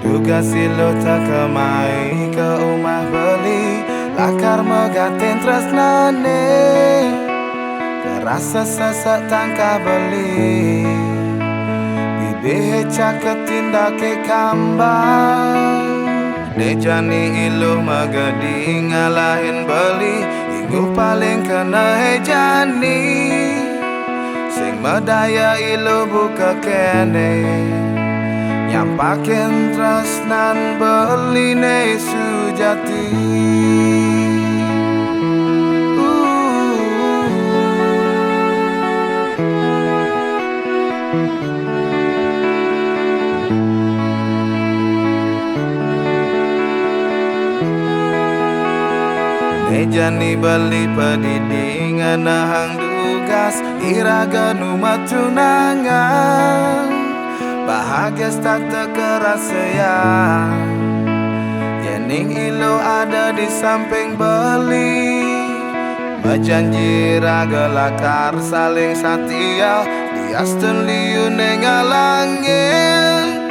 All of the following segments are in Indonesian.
Duga silo takamai ke umah beli lakar megatin tresnane kerasa sesak tangka beli bibi cakep tindake kambang dejani ilu magadi ngalahin beli inggu paling kena hejani sing medaya ilu buka kene nyampakin tresnan beline sujati. Mejani beli pedidingan nahang dugas iraga numat tunangan bahagia tak terkerasa ya Yening ilo ada di samping beli berjanji raga lakar saling setia diasten liu nengalangin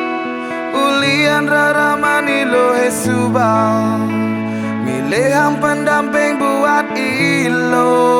ulian raraman ilo hesubah milihan pendamping buat ilo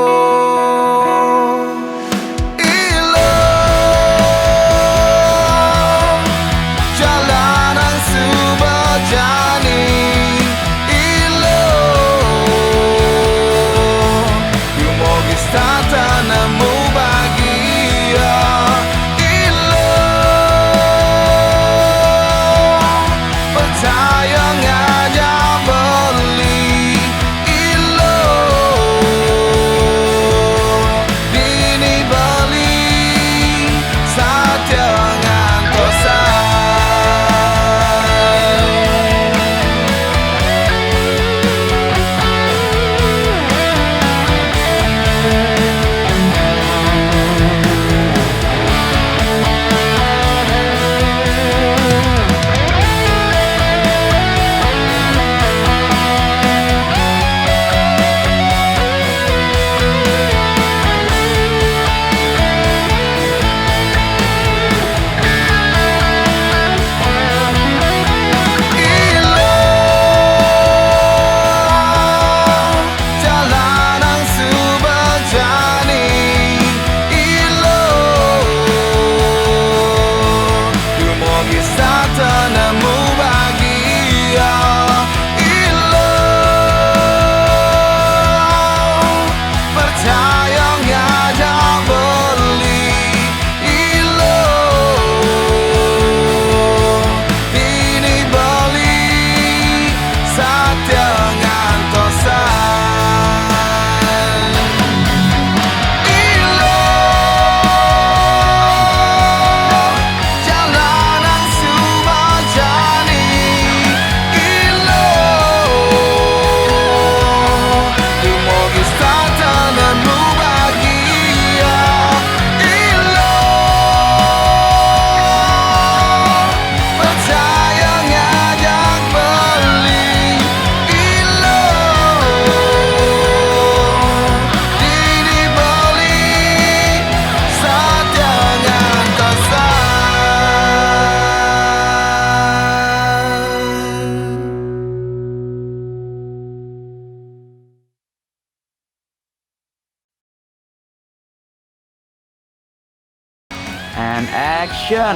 And action.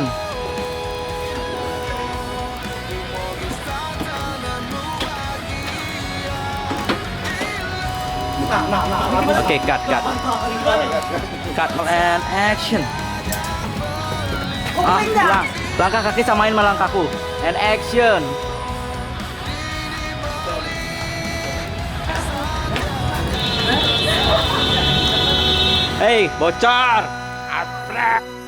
Oke, cut and action. Langkah kaki samain sama langkahku. And action. Hey, bocor. Abrak.